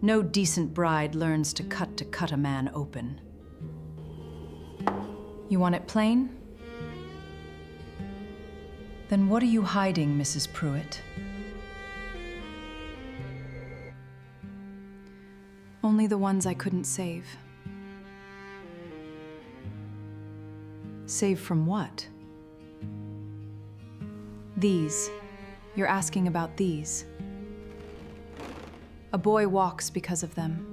No decent bride learns to cut a man open. You want it plain? Then what are you hiding, Mrs. Pruitt? Only the ones I couldn't save. Save from what? These. You're asking about these. A boy walks because of them.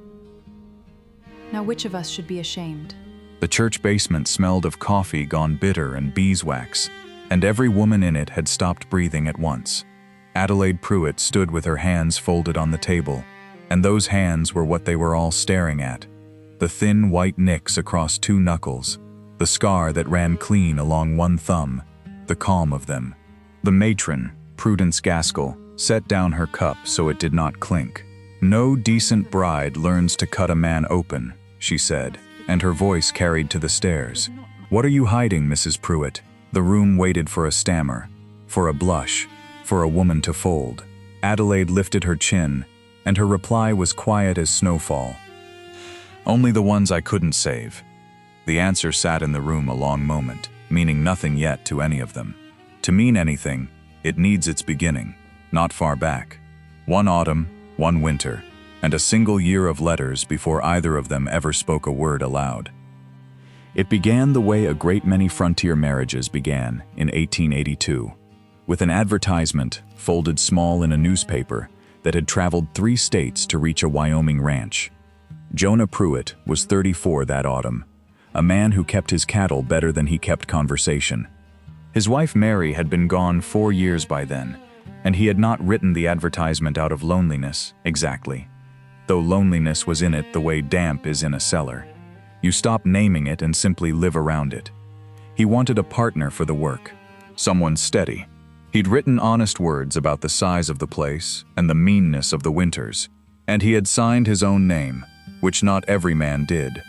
Now which of us should be ashamed? The church basement smelled of coffee gone bitter and beeswax, and every woman in it had stopped breathing at once. Adelaide Pruitt stood with her hands folded on the table, and those hands were what they were all staring at. The thin white nicks across two knuckles, the scar that ran clean along one thumb, the calm of them. The matron, Prudence Gaskell, set down her cup so it did not clink. "No decent bride learns to cut a man open," she said, and her voice carried to the stairs. "What are you hiding, Mrs. Pruitt?" The room waited for a stammer, for a blush, for a woman to fold. Adelaide lifted her chin, and her reply was quiet as snowfall. "Only the ones I couldn't save." The answer sat in the room a long moment, meaning nothing yet to any of them. To mean anything, it needs its beginning, not far back. One autumn, one winter, and a single year of letters before either of them ever spoke a word aloud. It began the way a great many frontier marriages began in 1882, with an advertisement folded small in a newspaper that had traveled 3 states to reach a Wyoming ranch. Jonah Pruitt was 34 that autumn, a man who kept his cattle better than he kept conversation. His wife Mary had been gone 4 years by then, and he had not written the advertisement out of loneliness, exactly. Though loneliness was in it the way damp is in a cellar. You stop naming it and simply live around it. He wanted a partner for the work, someone steady. He'd written honest words about the size of the place and the meanness of the winters, and he had signed his own name, which not every man did.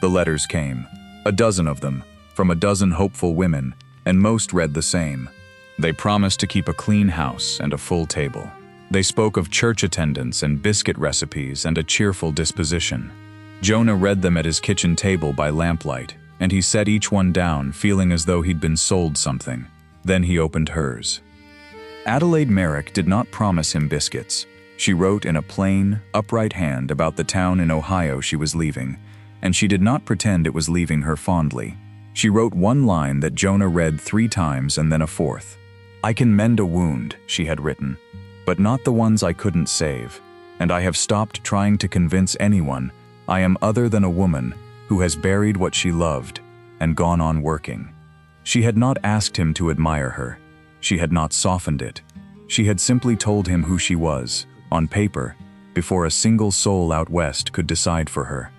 The letters came, a dozen of them, from a dozen hopeful women, and most read the same. They promised to keep a clean house and a full table. They spoke of church attendance and biscuit recipes and a cheerful disposition. Jonah read them at his kitchen table by lamplight, and he set each one down, feeling as though he'd been sold something. Then he opened hers. Adelaide Merrick did not promise him biscuits. She wrote in a plain, upright hand about the town in Ohio she was leaving, and she did not pretend it was leaving her fondly. She wrote one line that Jonah read 3 times and then a 4th. "I can mend a wound," she had written, "but not the ones I couldn't save, and I have stopped trying to convince anyone I am other than a woman who has buried what she loved and gone on working." She had not asked him to admire her. She had not softened it. She had simply told him who she was, on paper, before a single soul out west could decide for her.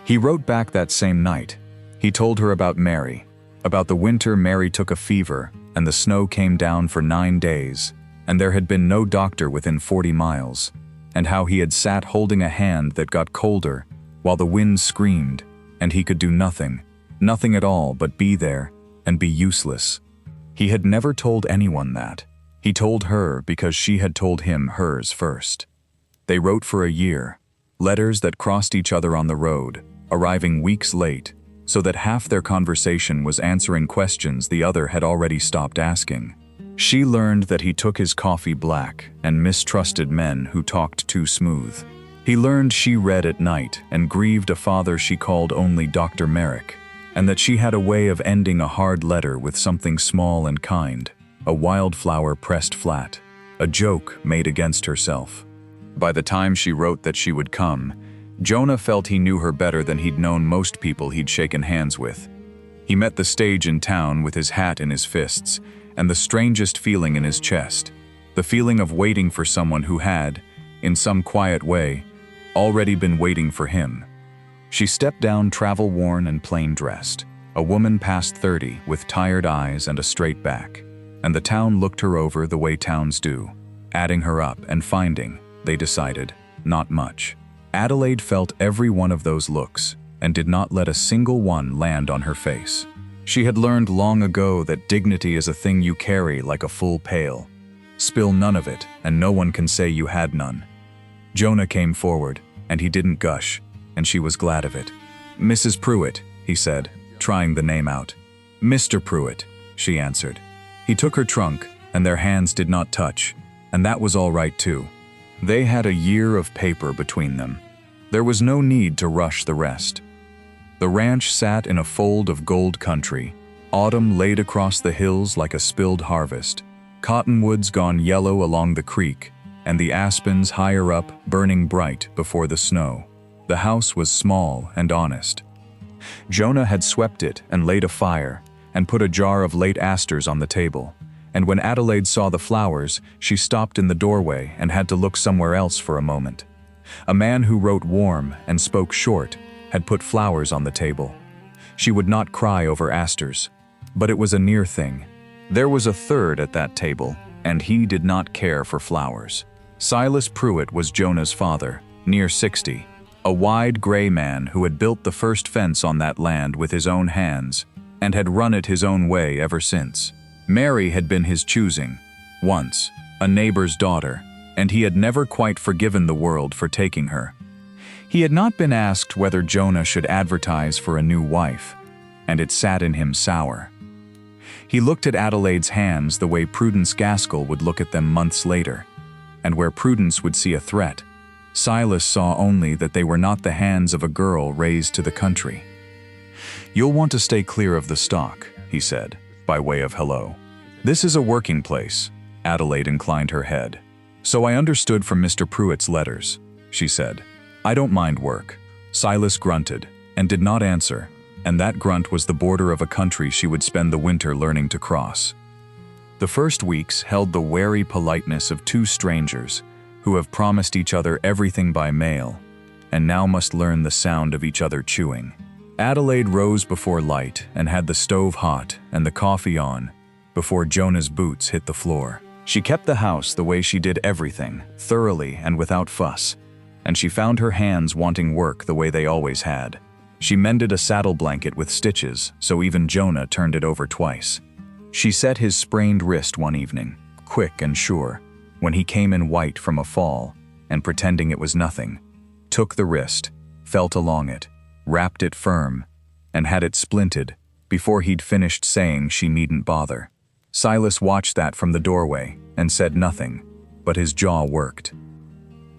He wrote back that same night. He told her about Mary, about the winter Mary took a fever and the snow came down for 9 days, and there had been no doctor within 40 miles, and how he had sat holding a hand that got colder while the wind screamed, and he could do nothing, nothing at all but be there and be useless. He had never told anyone that. He told her because she had told him hers first. They wrote for a year, letters that crossed each other on the road, arriving weeks late, so that half their conversation was answering questions the other had already stopped asking. She learned that he took his coffee black and mistrusted men who talked too smooth. He learned she read at night and grieved a father she called only Dr. Merrick, and that she had a way of ending a hard letter with something small and kind, a wildflower pressed flat, a joke made against herself. By the time she wrote that she would come, Jonah felt he knew her better than he'd known most people he'd shaken hands with. He met the stage in town with his hat in his fists and the strangest feeling in his chest, the feeling of waiting for someone who had, in some quiet way, already been waiting for him. She stepped down travel-worn and plain-dressed, a woman past 30 with tired eyes and a straight back, and the town looked her over the way towns do, adding her up and finding, they decided, not much. Adelaide felt every one of those looks and did not let a single one land on her face. She had learned long ago that dignity is a thing you carry like a full pail, Spill none of it, and no one can say you had none. Jonah came forward, and he didn't gush, and she was glad of it. Mrs. Pruitt, he said, trying the name out. Mr. Pruitt, she answered. He took her trunk, and their hands did not touch, and that was all right too. They had a year of paper between them. There was no need to rush the rest. The ranch sat in a fold of gold country. Autumn laid across the hills like a spilled harvest. Cottonwoods gone yellow along the creek, and the aspens higher up burning bright before the snow. The house was small and honest. Jonah had swept it and laid a fire, and put a jar of late asters on the table. And when Adelaide saw the flowers, she stopped in the doorway and had to look somewhere else for a moment. A man who wrote warm and spoke short had put flowers on the table. She would not cry over asters, but it was a near thing. There was a third at that table, and he did not care for flowers. Silas Pruitt was Jonah's father, near 60, a wide gray man who had built the first fence on that land with his own hands and had run it his own way ever since. Mary had been his choosing, once, a neighbor's daughter, and he had never quite forgiven the world for taking her. He had not been asked whether Jonah should advertise for a new wife, and it sat in him sour. He looked at Adelaide's hands the way Prudence Gaskell would look at them months later, and where Prudence would see a threat, Silas saw only that they were not the hands of a girl raised to the country. "You'll want to stay clear of the stock," he said, by way of hello. "This is a working place." Adelaide inclined her head. "So I understood from Mr. Pruitt's letters," she said. "I don't mind work." Silas grunted, and did not answer, and that grunt was the border of a country she would spend the winter learning to cross. The first weeks held the wary politeness of two strangers who have promised each other everything by mail, and now must learn the sound of each other chewing. Adelaide rose before light and had the stove hot and the coffee on before Jonah's boots hit the floor. She kept the house the way she did everything, thoroughly and without fuss, and she found her hands wanting work the way they always had. She mended a saddle blanket with stitches, so even Jonah turned it over twice. She set his sprained wrist one evening, quick and sure, when he came in white from a fall, and pretending it was nothing, took the wrist, felt along it, wrapped it firm, and had it splinted before he'd finished saying she needn't bother. Silas watched that from the doorway and said nothing, but his jaw worked.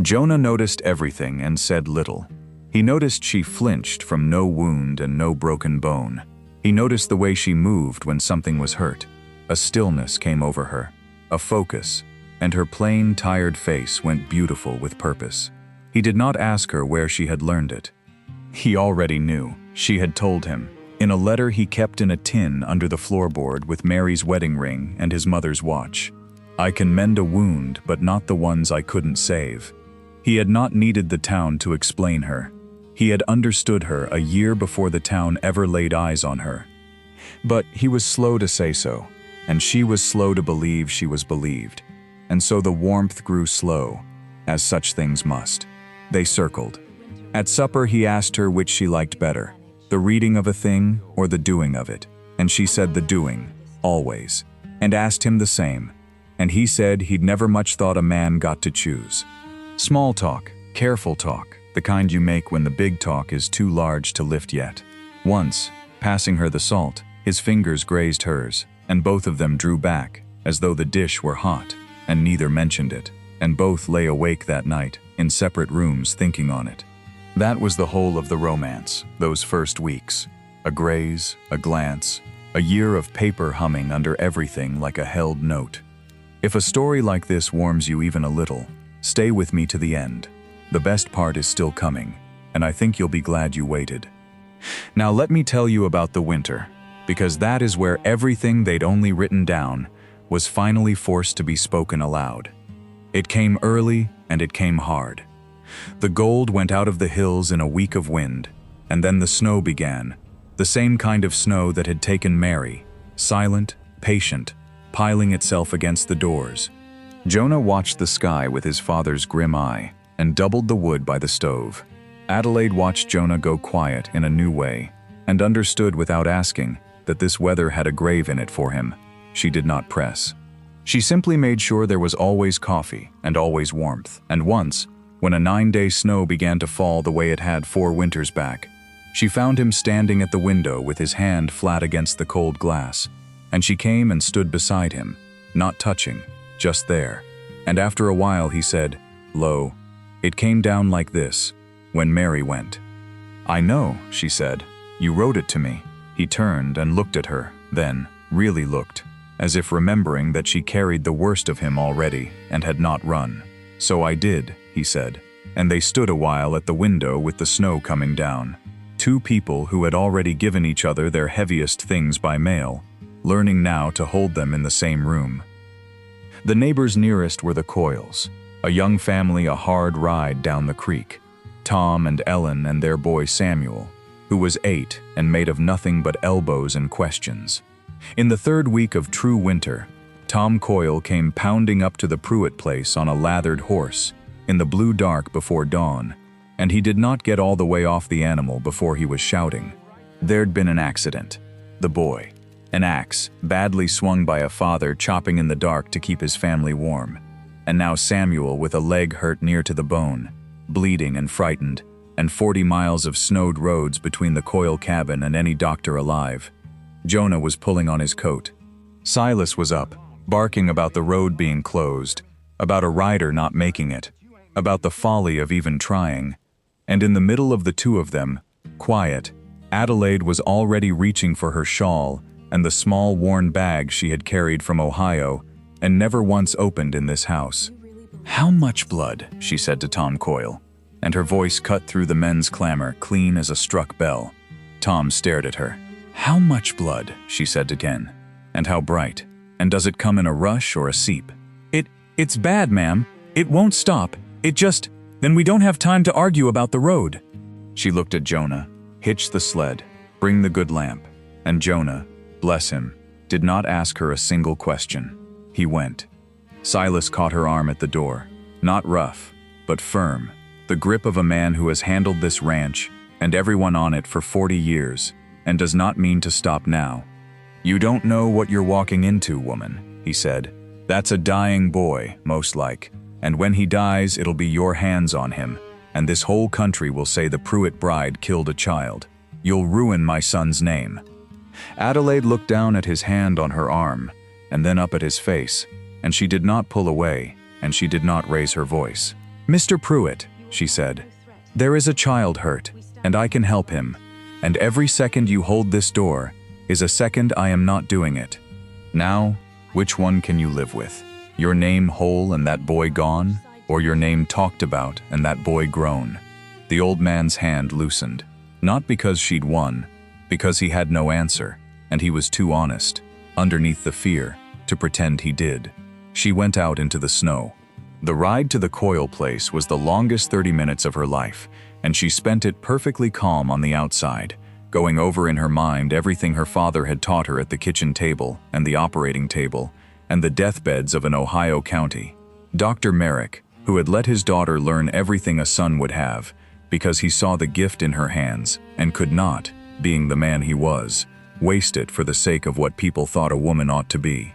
Jonah noticed everything and said little. He noticed she flinched from no wound and no broken bone. He noticed the way she moved when something was hurt. A stillness came over her, a focus, and her plain, tired face went beautiful with purpose. He did not ask her where she had learned it. He already knew. She had told him, in a letter he kept in a tin under the floorboard with Mary's wedding ring and his mother's watch. "I can mend a wound, but not the ones I couldn't save." He had not needed the town to explain her. He had understood her a year before the town ever laid eyes on her. But he was slow to say so, and she was slow to believe she was believed. And so the warmth grew slow, as such things must. They circled. At supper he asked her which she liked better, the reading of a thing or the doing of it, and she said the doing, always, and asked him the same, and he said he'd never much thought a man got to choose. Small talk, careful talk, the kind you make when the big talk is too large to lift yet. Once, passing her the salt, his fingers grazed hers, and both of them drew back, as though the dish were hot, and neither mentioned it, and both lay awake that night, in separate rooms thinking on it. That was the whole of the romance, those first weeks. A graze, a glance, a year of paper humming under everything like a held note. If a story like this warms you even a little, stay with me to the end. The best part is still coming, and I think you'll be glad you waited. Now let me tell you about the winter, because that is where everything they'd only written down was finally forced to be spoken aloud. It came early and it came hard. The gold went out of the hills in a week of wind, and then the snow began, the same kind of snow that had taken Mary, silent, patient, piling itself against the doors. Jonah watched the sky with his father's grim eye and doubled the wood by the stove. Adelaide watched Jonah go quiet in a new way and understood without asking that this weather had a grave in it for him. She did not press. She simply made sure there was always coffee and always warmth, and once, when a 9-day snow began to fall the way it had 4 winters back, she found him standing at the window with his hand flat against the cold glass, and she came and stood beside him, not touching, just there. And after a while he said, "Lo, it came down like this, when Mary went." "I know," she said. "You wrote it to me." He turned and looked at her, then really looked, as if remembering that she carried the worst of him already and had not run. "So I did," he said, and they stood a while at the window with the snow coming down. 2 people who had already given each other their heaviest things by mail, learning now to hold them in the same room. The neighbors nearest were the Coyles, a young family a hard ride down the creek. Tom and Ellen and their boy Samuel, who was 8 and made of nothing but elbows and questions. In the 3rd week of true winter, Tom Coyle came pounding up to the Pruitt place on a lathered horse, in the blue dark before dawn, and he did not get all the way off the animal before he was shouting. There'd been an accident. The boy, an axe, badly swung by a father chopping in the dark to keep his family warm, and now Samuel with a leg hurt near to the bone, bleeding and frightened, and 40 miles of snowed roads between the Coyle cabin and any doctor alive. Jonah was pulling on his coat. Silas was up, barking about the road being closed, about a rider not making it, about the folly of even trying. And in the middle of the 2 of them, quiet, Adelaide was already reaching for her shawl and the small worn bag she had carried from Ohio and never once opened in this house. "How much blood?" she said to Tom Coyle, and her voice cut through the men's clamor clean as a struck bell. Tom stared at her. "How much blood?" she said again. "And how bright? And does it come in a rush or a seep?" It's bad, ma'am. It won't stop. Then we don't have time to argue about the road." She looked at Jonah. "Hitch the sled. Bring the good lamp." And Jonah, bless him, did not ask her a single question. He went. Silas caught her arm at the door. Not rough, but firm. The grip of a man who has handled this ranch and everyone on it for 40 years and does not mean to stop now. "You don't know what you're walking into, woman," he said. "That's a dying boy, most like, and when he dies it'll be your hands on him, and this whole country will say the Pruitt bride killed a child. You'll ruin my son's name." Adelaide looked down at his hand on her arm, and then up at his face, and she did not pull away, and she did not raise her voice. "Mr. Pruitt," she said, "there is a child hurt, and I can help him, and every second you hold this door is a second I am not doing it. Now, which one can you live with? Your name whole and that boy gone, or your name talked about and that boy grown?" The old man's hand loosened, not because she'd won, because he had no answer, and he was too honest, underneath the fear, to pretend he did. She went out into the snow. The ride to the Coyle place was the longest 30 minutes of her life, and she spent it perfectly calm on the outside, going over in her mind everything her father had taught her at the kitchen table and the operating table and the deathbeds of an Ohio county. Dr. Merrick, who had let his daughter learn everything a son would have, because he saw the gift in her hands and could not, being the man he was, waste it for the sake of what people thought a woman ought to be.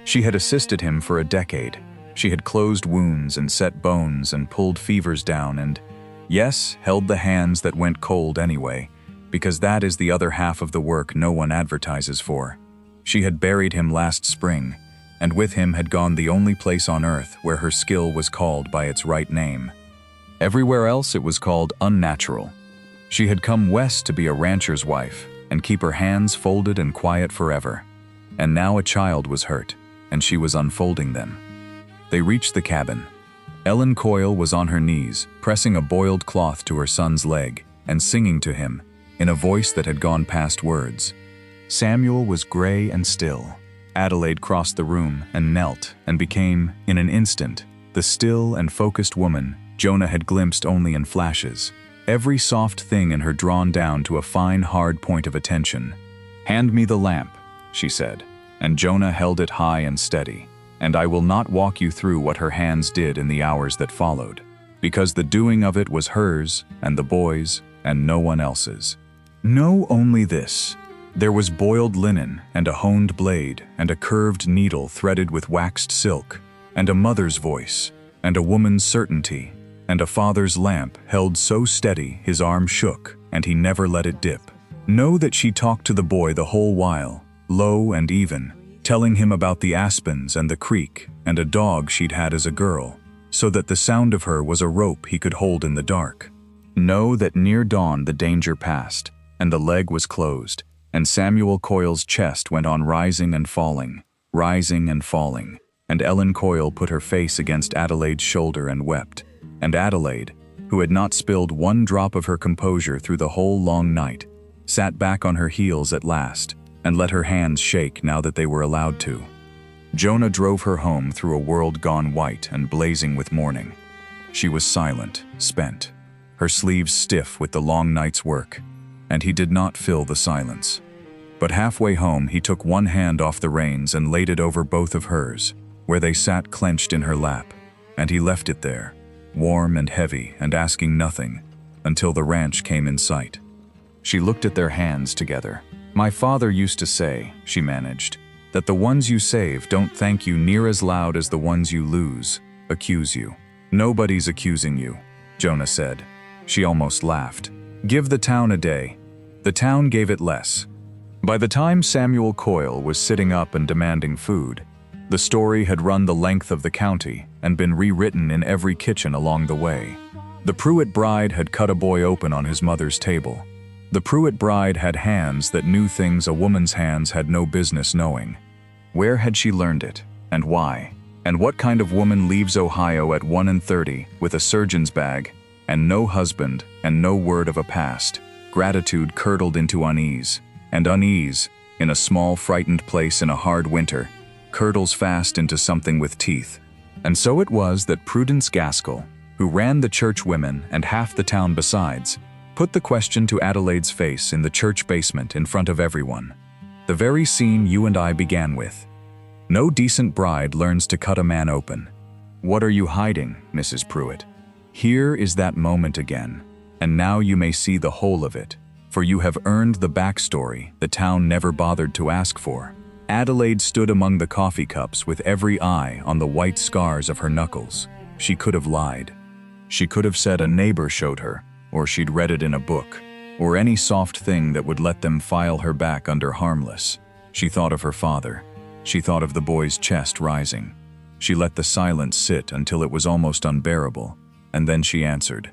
She had assisted him for a decade. She had closed wounds and set bones and pulled fevers down and, yes, held the hands that went cold anyway, because that is the other half of the work no one advertises for. She had buried him last spring, and with him had gone the only place on earth where her skill was called by its right name. Everywhere else it was called unnatural. She had come west to be a rancher's wife and keep her hands folded and quiet forever. And now a child was hurt, and she was unfolding them. They reached the cabin. Ellen Coyle was on her knees, pressing a boiled cloth to her son's leg and singing to him, in a voice that had gone past words. Samuel was gray and still. Adelaide crossed the room and knelt and became, in an instant, the still and focused woman Jonah had glimpsed only in flashes, every soft thing in her drawn down to a fine, hard point of attention. "Hand me the lamp," she said, and Jonah held it high and steady, and I will not walk you through what her hands did in the hours that followed, because the doing of it was hers and the boys' and no one else's. Know only this: There was boiled linen, and a honed blade, and a curved needle threaded with waxed silk, and a mother's voice, and a woman's certainty, and a father's lamp held so steady his arm shook, and he never let it dip. Know that she talked to the boy the whole while, low and even, telling him about the aspens and the creek, and a dog she'd had as a girl, so that the sound of her was a rope he could hold in the dark. Know that near dawn the danger passed, and the leg was closed, and Samuel Coyle's chest went on rising and falling, and Ellen Coyle put her face against Adelaide's shoulder and wept, and Adelaide, who had not spilled one drop of her composure through the whole long night, sat back on her heels at last, and let her hands shake now that they were allowed to. Jonah drove her home through a world gone white and blazing with mourning. She was silent, spent, her sleeves stiff with the long night's work, and he did not fill the silence. But halfway home he took one hand off the reins and laid it over both of hers, where they sat clenched in her lap, and he left it there, warm and heavy and asking nothing, until the ranch came in sight. She looked at their hands together. "My father used to say," she managed, "that the ones you save don't thank you near as loud as the ones you lose, accuse you." "Nobody's accusing you," Jonah said. She almost laughed. "Give the town a day." The town gave it less. By the time Samuel Coyle was sitting up and demanding food, the story had run the length of the county and been rewritten in every kitchen along the way. The Pruitt bride had cut a boy open on his mother's table. The Pruitt bride had hands that knew things a woman's hands had no business knowing. Where had she learned it, and why? And what kind of woman leaves Ohio at 31 with a surgeon's bag, and no husband, and no word of a past? Gratitude curdled into unease, and unease, in a small frightened place in a hard winter, curdles fast into something with teeth. And so it was that Prudence Gaskell, who ran the church women and half the town besides, put the question to Adelaide's face in the church basement in front of everyone. The very scene you and I began with. No decent bride learns to cut a man open. "What are you hiding, Mrs. Pruitt?" Here is that moment again, and now you may see the whole of it, for you have earned the backstory the town never bothered to ask for. Adelaide stood among the coffee cups with every eye on the white scars of her knuckles. She could have lied. She could have said a neighbor showed her, or she'd read it in a book, or any soft thing that would let them file her back under harmless. She thought of her father. She thought of the boy's chest rising. She let the silence sit until it was almost unbearable, and then she answered.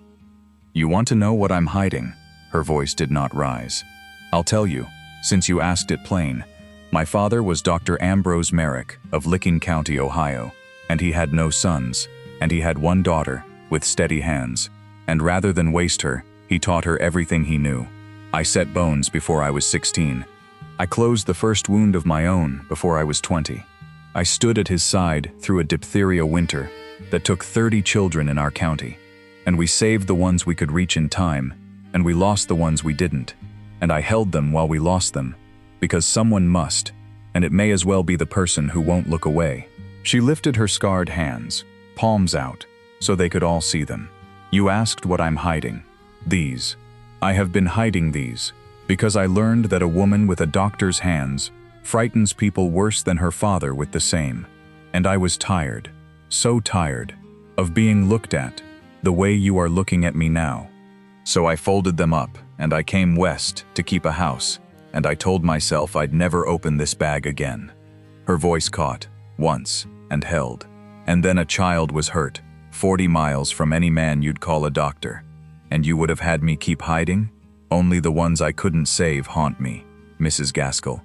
"You want to know what I'm hiding?" Her voice did not rise. "I'll tell you, since you asked it plain. My father was Dr. Ambrose Merrick of Licking County, Ohio, and he had no sons, and he had one daughter, with steady hands. And rather than waste her, he taught her everything he knew. I set bones before I was 16. I closed the first wound of my own before I was 20. I stood at his side through a diphtheria winter that took 30 children in our county, and we saved the ones we could reach in time, and we lost the ones we didn't, and I held them while we lost them, because someone must, and it may as well be the person who won't look away." She lifted her scarred hands, palms out, so they could all see them. "You asked what I'm hiding. These. I have been hiding these, because I learned that a woman with a doctor's hands frightens people worse than her father with the same. And I was tired, so tired, of being looked at, the way you are looking at me now. So I folded them up, and I came west to keep a house, and I told myself I'd never open this bag again." Her voice caught, once, and held. "And then a child was hurt, 40 miles from any man you'd call a doctor. And you would have had me keep hiding? Only the ones I couldn't save haunt me, Mrs. Gaskell.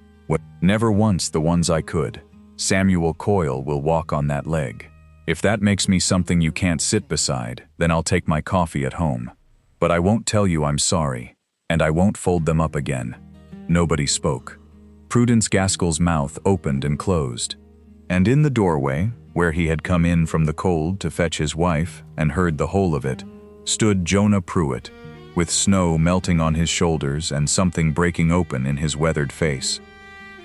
Never once the ones I could. Samuel Coyle will walk on that leg. If that makes me something you can't sit beside, then I'll take my coffee at home. But I won't tell you I'm sorry, and I won't fold them up again." Nobody spoke. Prudence Gaskell's mouth opened and closed. And in the doorway, where he had come in from the cold to fetch his wife and heard the whole of it, stood Jonah Pruitt, with snow melting on his shoulders and something breaking open in his weathered face.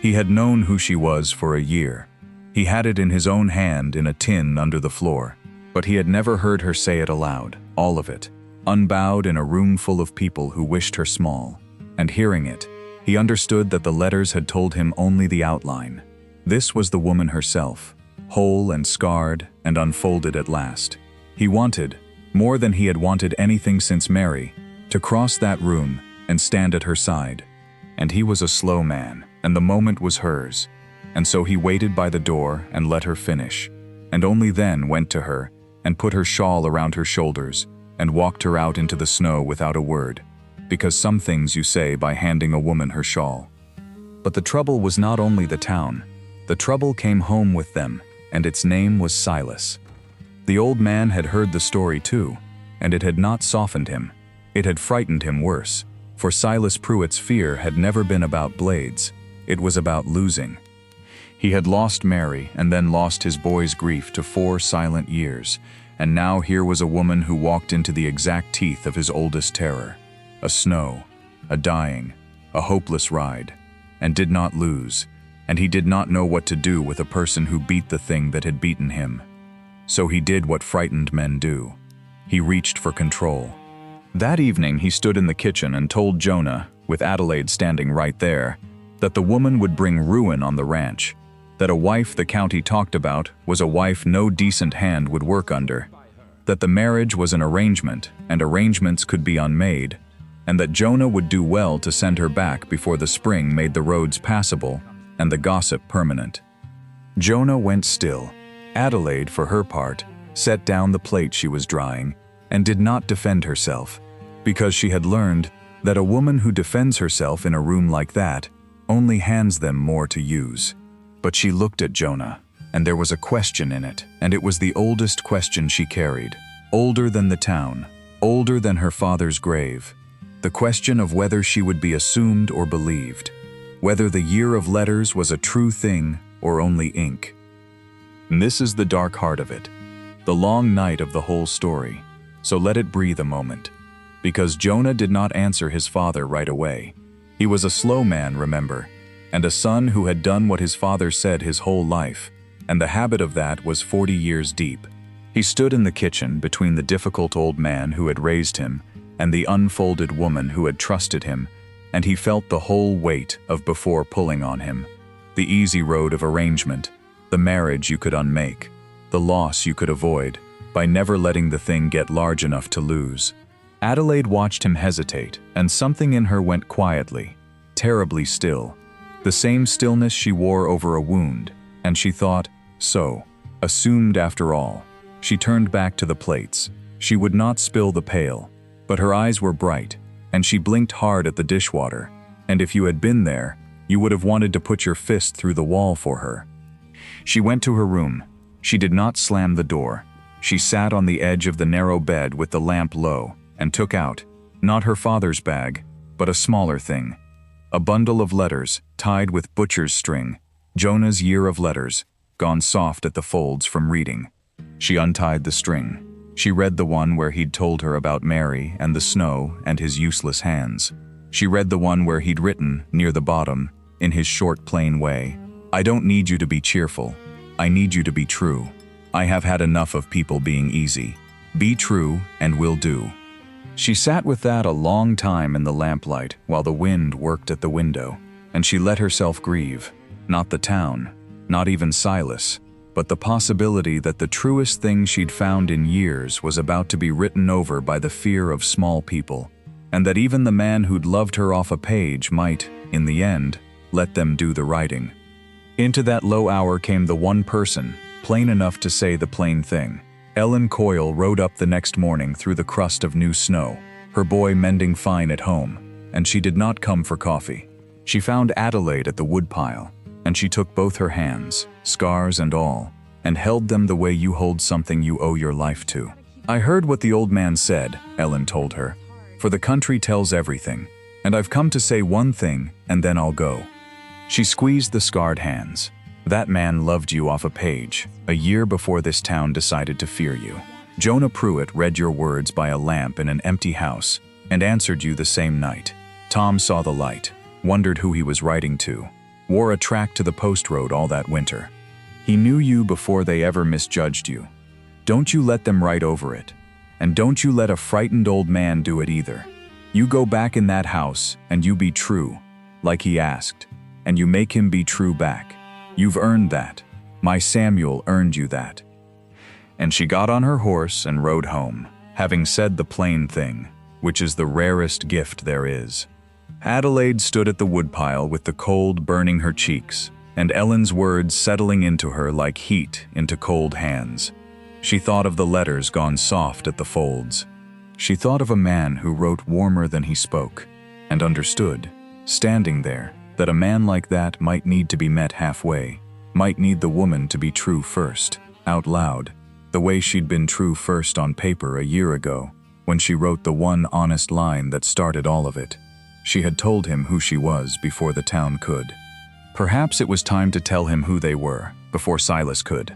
He had known who she was for a year. He had it in his own hand in a tin under the floor, but he had never heard her say it aloud, all of it, unbowed in a room full of people who wished her small. And hearing it, He understood that the letters had told him only the outline. This was the woman herself, whole and scarred and unfolded at last. He wanted, more than he had wanted anything since Mary, to cross that room and stand at her side. And he was a slow man, and the moment was hers. And so he waited by the door and let her finish, and only then went to her and put her shawl around her shoulders and walked her out into the snow without a word, because some things you say by handing a woman her shawl. But the trouble was not only the town. The trouble came home with them, and its name was Silas. The old man had heard the story too, and it had not softened him. It had frightened him worse, for Silas Pruitt's fear had never been about blades. It was about losing. He had lost Mary and then lost his boy's grief to 4 silent years, and now here was a woman who walked into the exact teeth of his oldest terror. A snow, a dying, a hopeless ride, and did not lose, and he did not know what to do with a person who beat the thing that had beaten him. So he did what frightened men do. He reached for control. That evening he stood in the kitchen and told Jonah, with Adelaide standing right there, that the woman would bring ruin on the ranch, that a wife the county talked about was a wife no decent hand would work under, that the marriage was an arrangement and arrangements could be unmade, and that Jonah would do well to send her back before the spring made the roads passable and the gossip permanent. Jonah went still. Adelaide, for her part, set down the plate she was drying and did not defend herself, because she had learned that a woman who defends herself in a room like that only hands them more to use. But she looked at Jonah, and there was a question in it, and it was the oldest question she carried, older than the town, older than her father's grave. The question of whether she would be assumed or believed, whether the year of letters was a true thing or only ink. And this is the dark heart of it, the long night of the whole story. So let it breathe a moment, because Jonah did not answer his father right away. He was a slow man, remember, and a son who had done what his father said his whole life, and the habit of that was 40 years deep. He stood in the kitchen between the difficult old man who had raised him and the unfolded woman who had trusted him, and he felt the whole weight of before pulling on him. The easy road of arrangement, the marriage you could unmake, the loss you could avoid by never letting the thing get large enough to lose. Adelaide watched him hesitate, and something in her went quietly, terribly still, the same stillness she wore over a wound, and she thought, so, assumed after all. She turned back to the plates. She would not spill the pail, but her eyes were bright, and she blinked hard at the dishwater, and if you had been there, you would have wanted to put your fist through the wall for her. She went to her room. She did not slam the door. She sat on the edge of the narrow bed with the lamp low, and took out, not her father's bag, but a smaller thing. A bundle of letters, tied with butcher's string, Jonah's year of letters, gone soft at the folds from reading. She untied the string. She read the one where he'd told her about Mary and the snow and his useless hands. She read the one where he'd written, near the bottom, in his short, plain way, I don't need you to be cheerful. I need you to be true. I have had enough of people being easy. Be true, and we'll do. She sat with that a long time in the lamplight while the wind worked at the window, and she let herself grieve, not the town, not even Silas, but the possibility that the truest thing she'd found in years was about to be written over by the fear of small people, and that even the man who'd loved her off a page might, in the end, let them do the writing. Into that low hour came the one person, plain enough to say the plain thing. Ellen Coyle rode up the next morning through the crust of new snow, her boy mending fine at home, and she did not come for coffee. She found Adelaide at the woodpile, and she took both her hands, scars and all, and held them the way you hold something you owe your life to. I heard what the old man said, Ellen told her, for the country tells everything, and I've come to say one thing, and then I'll go. She squeezed the scarred hands. That man loved you off a page, a year before this town decided to fear you. Jonah Pruitt read your words by a lamp in an empty house and answered you the same night. Tom saw the light, wondered who he was writing to, wore a track to the post road all that winter. He knew you before they ever misjudged you. Don't you let them write over it, and don't you let a frightened old man do it either. You go back in that house and you be true. like he asked, and you make him be true back. You've earned that. My Samuel earned you that. And she got on her horse and rode home, having said the plain thing, which is the rarest gift there is. Adelaide stood at the woodpile with the cold burning her cheeks, and Ellen's words settling into her like heat into cold hands. She thought of the letters gone soft at the folds. She thought of a man who wrote warmer than he spoke, and understood, standing there, that a man like that might need to be met halfway, might need the woman to be true first, out loud, the way she'd been true first on paper a year ago, when she wrote the one honest line that started all of it. She had told him who she was before the town could. Perhaps it was time to tell him who they were, before Silas could.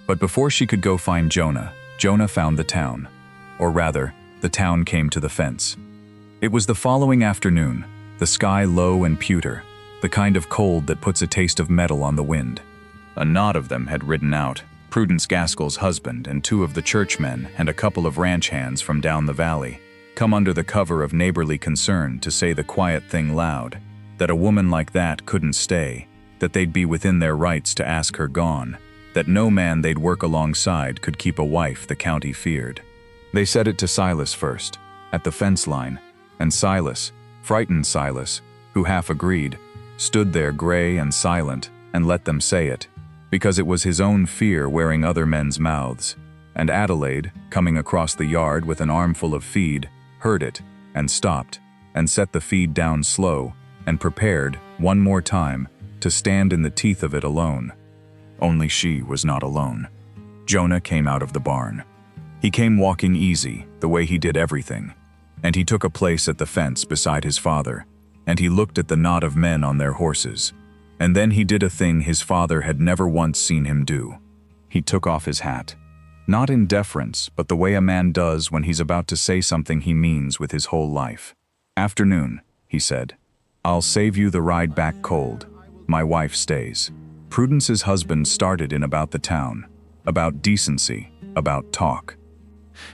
But before she could go find Jonah, Jonah found the town. Or rather, the town came to the fence. It was the following afternoon, the sky low and pewter, the kind of cold that puts a taste of metal on the wind. A knot of them had ridden out, Prudence Gaskell's husband and 2 of the churchmen and a couple of ranch hands from down the valley, come under the cover of neighborly concern to say the quiet thing loud, that a woman like that couldn't stay, that they'd be within their rights to ask her gone, that no man they'd work alongside could keep a wife the county feared. They said it to Silas first, at the fence line, and Silas, frightened Silas, who half agreed, stood there gray and silent and let them say it, because it was his own fear wearing other men's mouths. And Adelaide, coming across the yard with an armful of feed, heard it, and stopped, and set the feed down slow, and prepared, one more time, to stand in the teeth of it alone. Only she was not alone. Jonah came out of the barn. He came walking easy, the way he did everything, and he took a place at the fence beside his father, and he looked at the knot of men on their horses, and then he did a thing his father had never once seen him do. He took off his hat. Not in deference, but the way a man does when he's about to say something he means with his whole life. "Afternoon," he said. "I'll save you the ride back cold. My wife stays." Prudence's husband started in about the town, about decency, about talk.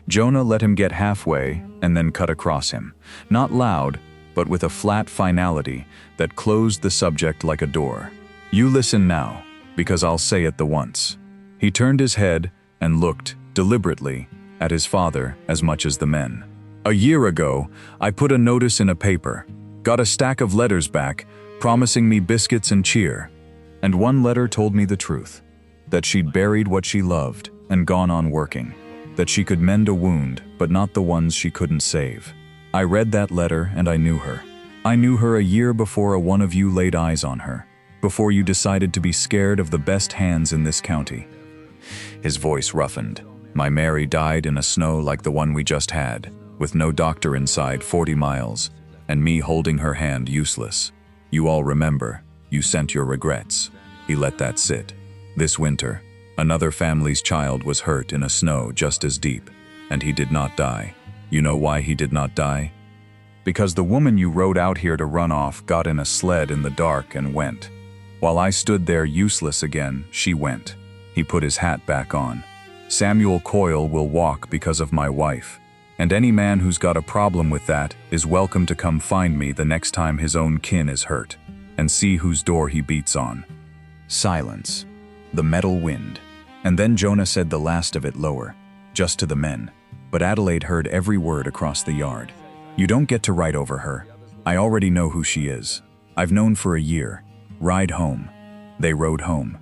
Jonah let him get halfway and then cut across him, not loud, but with a flat finality that closed the subject like a door. "You listen now, because I'll say it the once." He turned his head and looked, deliberately, at his father as much as the men. "A year ago, I put a notice in a paper, got a stack of letters back, promising me biscuits and cheer. And one letter told me the truth, that she'd buried what she loved and gone on working, that she could mend a wound, but not the ones she couldn't save. I read that letter and I knew her. I knew her a year before a one of you laid eyes on her, before you decided to be scared of the best hands in this county." His voice roughened. "My Mary died in a snow like the one we just had, with no doctor inside 40 miles, and me holding her hand useless. You all remember, you sent your regrets." He let that sit. "This winter, another family's child was hurt in a snow just as deep, and he did not die. You know why he did not die? Because the woman you rode out here to run off got in a sled in the dark and went. While I stood there useless again, she went." He put his hat back on. "Samuel Coyle will walk because of my wife, and any man who's got a problem with that is welcome to come find me the next time his own kin is hurt, and see whose door he beats on." Silence. The metal wind. And then Jonah said the last of it lower, just to the men. But Adelaide heard every word across the yard. "You don't get to ride over her. I already know who she is. I've known for a year. Ride home." They rode home.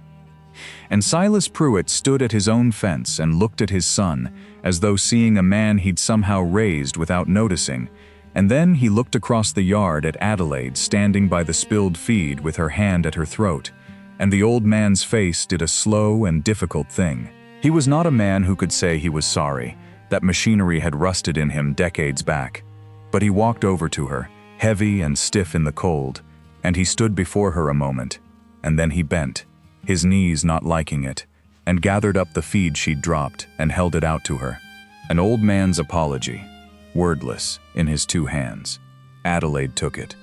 And Silas Pruitt stood at his own fence and looked at his son, as though seeing a man he'd somehow raised without noticing, and then he looked across the yard at Adelaide standing by the spilled feed with her hand at her throat, and the old man's face did a slow and difficult thing. He was not a man who could say he was sorry, that machinery had rusted in him decades back. But he walked over to her, heavy and stiff in the cold, and he stood before her a moment, and then he bent, his knees not liking it, and gathered up the feed she'd dropped and held it out to her. An old man's apology, wordless, in his 2 hands. Adelaide took it.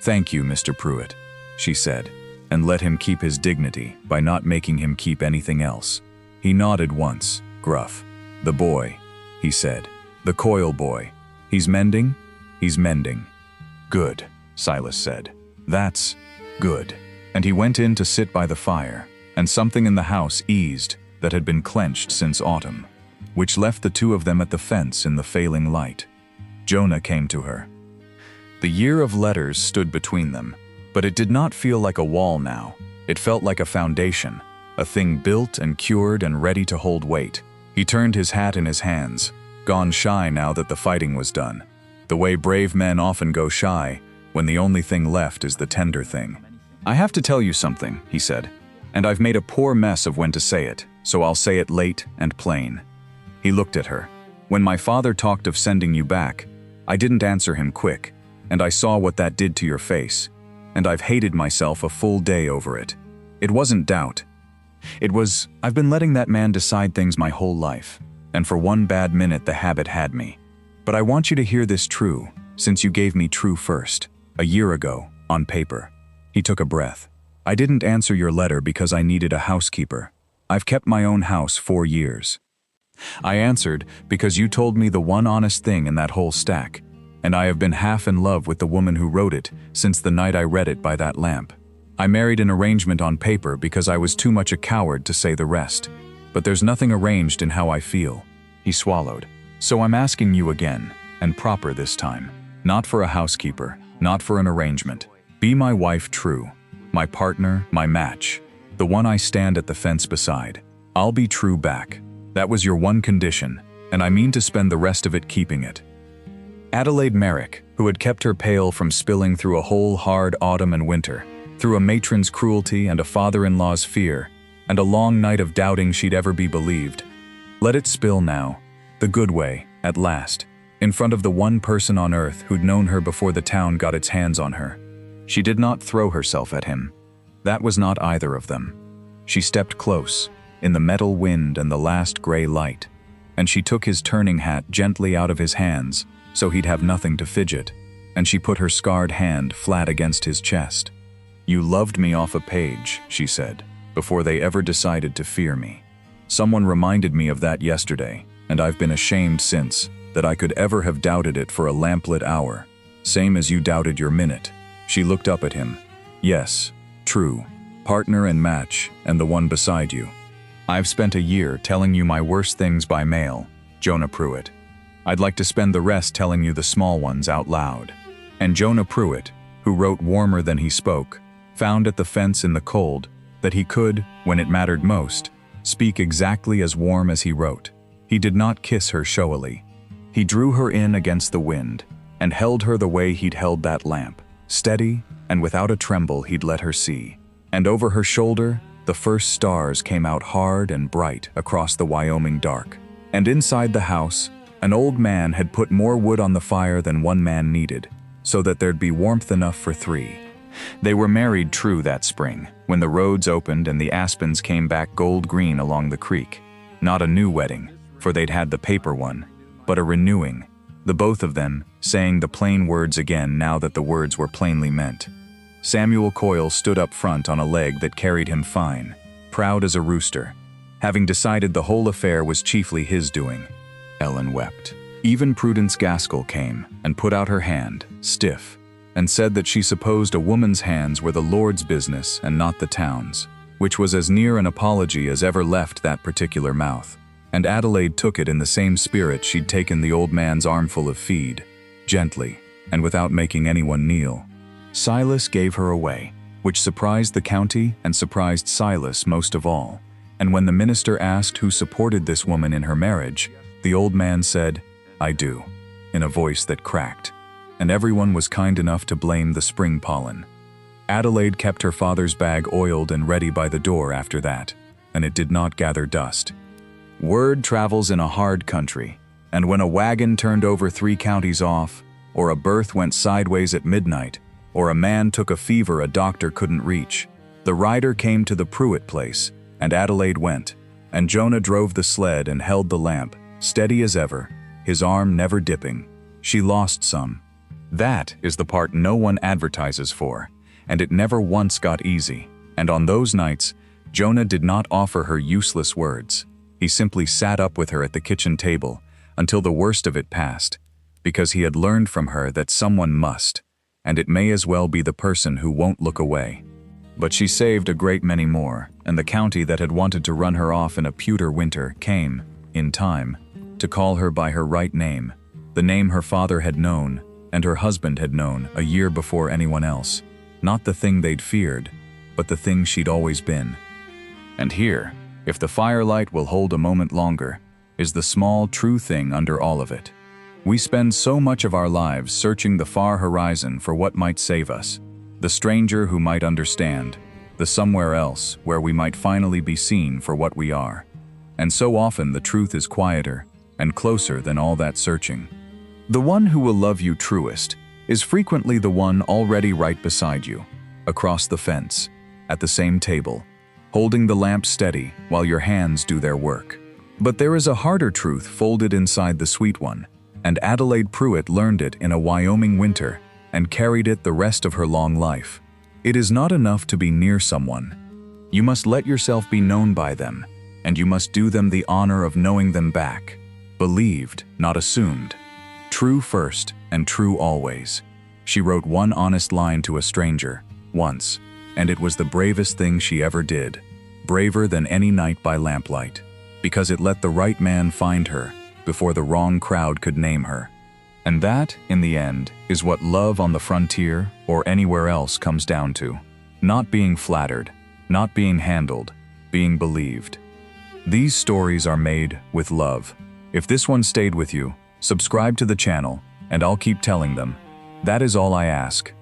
"Thank you, Mr. Pruitt," she said, and let him keep his dignity by not making him keep anything else. He nodded once, gruff. "The boy," he said. "The Coyle boy. He's mending?" "He's mending." "Good," Silas said. That's good. And he went in to sit by the fire, and something in the house eased that had been clenched since autumn, which left the two of them at the fence in the failing light. Jonah came to her. The year of letters stood between them, but it did not feel like a wall now. It felt like a foundation, a thing built and cured and ready to hold weight. He turned his hat in his hands, gone shy now that the fighting was done. The way brave men often go shy when the only thing left is the tender thing. "I have to tell you something," he said, "and I've made a poor mess of when to say it, so I'll say it late and plain." He looked at her. "When my father talked of sending you back, I didn't answer him quick, and I saw what that did to your face, and I've hated myself a full day over it. It wasn't doubt. It was, I've been letting that man decide things my whole life, and for one bad minute the habit had me. But I want you to hear this true, since you gave me true first, a year ago, on paper." He took a breath. "I didn't answer your letter because I needed a housekeeper. I've kept my own house 4 years. I answered because you told me the one honest thing in that whole stack, and I have been half in love with the woman who wrote it since the night I read it by that lamp. I married an arrangement on paper because I was too much a coward to say the rest. But there's nothing arranged in how I feel." He swallowed. "So I'm asking you again, and proper this time. Not for a housekeeper, not for an arrangement. Be my wife true, my partner, my match, the one I stand at the fence beside. I'll be true back. That was your one condition, and I mean to spend the rest of it keeping it." Adelaide Merrick, who had kept her pail from spilling through a whole hard autumn and winter, through a matron's cruelty and a father-in-law's fear, and a long night of doubting she'd ever be believed. Let it spill now, the good way, at last, in front of the one person on earth who'd known her before the town got its hands on her. She did not throw herself at him. That was not either of them. She stepped close, in the metal wind and the last gray light, and she took his turning hat gently out of his hands so he'd have nothing to fidget, and she put her scarred hand flat against his chest. "You loved me off a page," she said, "before they ever decided to fear me. Someone reminded me of that yesterday, and I've been ashamed since that I could ever have doubted it for a lamplit hour, same as you doubted your minute." She looked up at him. "Yes, true, partner and match, and the one beside you. I've spent a year telling you my worst things by mail, Jonah Pruitt. I'd like to spend the rest telling you the small ones out loud." And Jonah Pruitt, who wrote warmer than he spoke, found at the fence in the cold that he could, when it mattered most, speak exactly as warm as he wrote. He did not kiss her showily. He drew her in against the wind and held her the way he'd held that lamp, steady, and without a tremble he'd let her see. And over her shoulder, the first stars came out hard and bright across the Wyoming dark. And inside the house, an old man had put more wood on the fire than one man needed, so that there'd be warmth enough for 3. They were married true that spring, when the roads opened and the aspens came back gold green along the creek. Not a new wedding, for they'd had the paper one, but a renewing, the both of them saying the plain words again now that the words were plainly meant. Samuel Coyle stood up front on a leg that carried him fine, proud as a rooster, having decided the whole affair was chiefly his doing. Ellen wept. Even Prudence Gaskell came and put out her hand, stiff, and said that she supposed a woman's hands were the Lord's business and not the town's, which was as near an apology as ever left that particular mouth. And Adelaide took it in the same spirit she'd taken the old man's armful of feed, gently, and without making anyone kneel. Silas gave her away, which surprised the county and surprised Silas most of all. And when the minister asked who supported this woman in her marriage, the old man said, "I do," in a voice that cracked. And everyone was kind enough to blame the spring pollen. Adelaide kept her father's bag oiled and ready by the door after that, and it did not gather dust. Word travels in a hard country, and when a wagon turned over 3 counties off, or a birth went sideways at midnight, or a man took a fever a doctor couldn't reach, the rider came to the Pruitt place, and Adelaide went, and Jonah drove the sled and held the lamp, steady as ever, his arm never dipping. She lost some. That is the part no one advertises for, and it never once got easy. And on those nights, Jonah did not offer her useless words. He simply sat up with her at the kitchen table until the worst of it passed, because he had learned from her that someone must, and it may as well be the person who won't look away. But she saved a great many more, and the county that had wanted to run her off in a pewter winter came, in time, to call her by her right name, the name her father had known and her husband had known a year before anyone else. Not the thing they'd feared, but the thing she'd always been. And here, if the firelight will hold a moment longer, is the small, true thing under all of it. We spend so much of our lives searching the far horizon for what might save us, the stranger who might understand, the somewhere else where we might finally be seen for what we are. And so often the truth is quieter and closer than all that searching. The one who will love you truest is frequently the one already right beside you, across the fence, at the same table, holding the lamp steady while your hands do their work. But there is a harder truth folded inside the sweet one, and Adelaide Pruitt learned it in a Wyoming winter and carried it the rest of her long life. It is not enough to be near someone. You must let yourself be known by them, and you must do them the honor of knowing them back. Believed, not assumed. True first and true always. She wrote one honest line to a stranger, once, and it was the bravest thing she ever did, braver than any night by lamplight, because it let the right man find her before the wrong crowd could name her. And that, in the end, is what love on the frontier or anywhere else comes down to. Not being flattered, not being handled, being believed. These stories are made with love. If this one stayed with you, subscribe to the channel, and I'll keep telling them. That is all I ask.